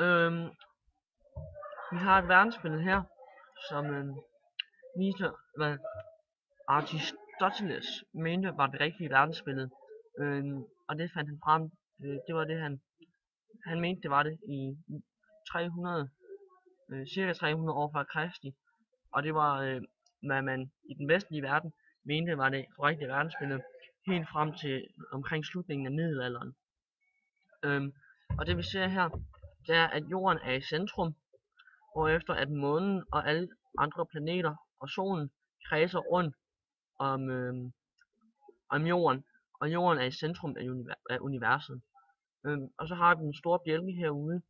Øhm, vi har et verdensbillede her, som viser, hvad Aristoteles mente var det rigtige verdensbillede. Og det fandt han frem. Det var det, han mente, det var det i 300, cirka 300 år før Kristi. Og det var, hvad man i den vestlige verden mente var det korrekte verdensbillede, helt frem til omkring slutningen af middelalderen. Og det vi ser her, det er, at jorden er i centrum, hvorefter at månen og alle andre planeter og solen kredser rundt om jorden, og jorden er i centrum af universet. Og så har vi den store bjælke herude,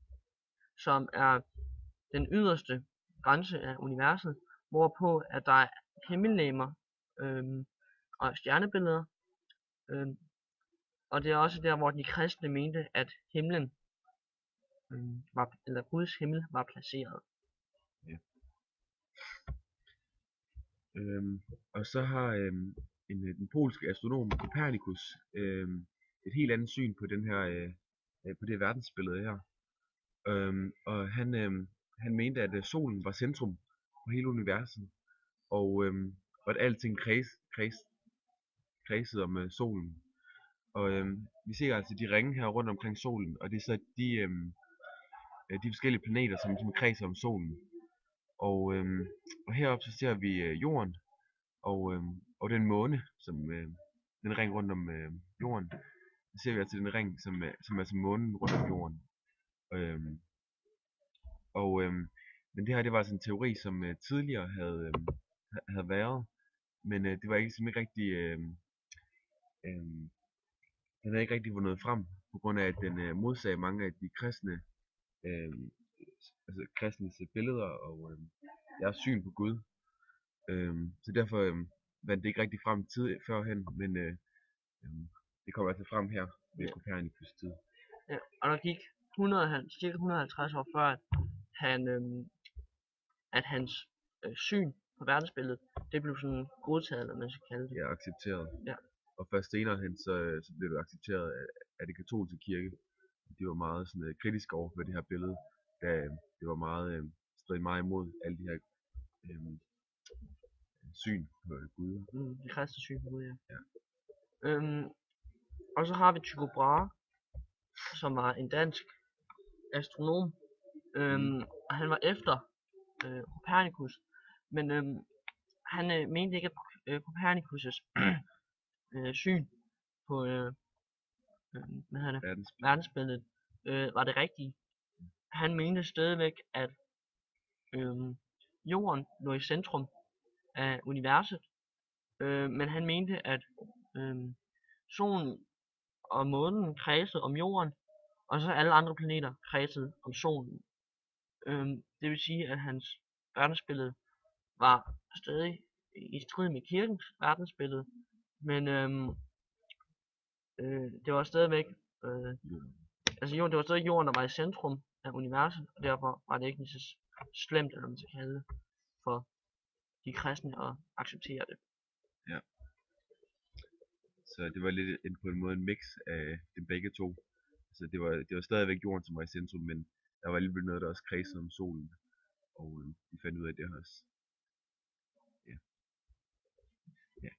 som er den yderste grænse af universet, hvorpå at der er himmellegemer og stjernebilleder. Og det er også der, hvor de kristne mente, at himlen eller Guds himmel var placeret. Ja. Og så har den polske astronom Copernicus et helt andet syn på den her på det verdensbillede her. Og han mente, at solen var centrum for hele universet, og at alting kredsede om solen. Og vi ser altså de ringe her rundt omkring solen, og det er så de forskellige planeter, som kredser om solen. Og heroppe så ser vi jorden, og den måne, den ring rundt om jorden. Så ser vi altså den ring, som er som månen rundt om jorden. Men det her, det var altså en teori, som tidligere havde været, men det var ikke rigtig, den havde ikke rigtig vundet frem, på grund af, at den modsagde mange af de kristne, kristnes billeder og deres syn på Gud. Så derfor vandt det ikke rigtig frem førhen, men det kom altså frem her ved Copernicus tid. Ja, og der gik cirka 150 år før, at hans syn på verdensbilledet, det blev sådan godtaget, eller man skal kalde det. Ja, accepteret. Ja. Og først senere hen, så blev det accepteret af det katolske kirke. De var meget sådan, kritiske over for det her billede, da det var meget, stod meget imod alle de her syn på Gud. De kristne syn på Gud, ja. Ja. Og så har vi Tycho Brahe, som var en dansk astronom. Og han var efter Copernicus, men han mente ikke, at Copernicus' syn på verdensbilledet var det rigtige. Han mente stadigvæk, at jorden lå i centrum af universet, men han mente, at solen og månen kredsede om jorden, og så alle andre planeter kredsede om solen. Det vil sige, at hans verdensbillede var stadig i strid med kirkens verdensbillede, men det var stadigvæk det var stadig jorden, der var i centrum af universet, og derfor var det ikke lige så slemt, eller man skal kalde det, for de kristne at acceptere det. Ja. Så det var lidt på en måde en mix af dem begge to. Så det var stadigvæk jorden, som var i centrum, men der var alligevel noget, der også kredsede om solen. Og de fandt ud af det også. Ja. Ja.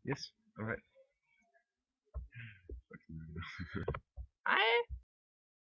Yes, alright. Ej!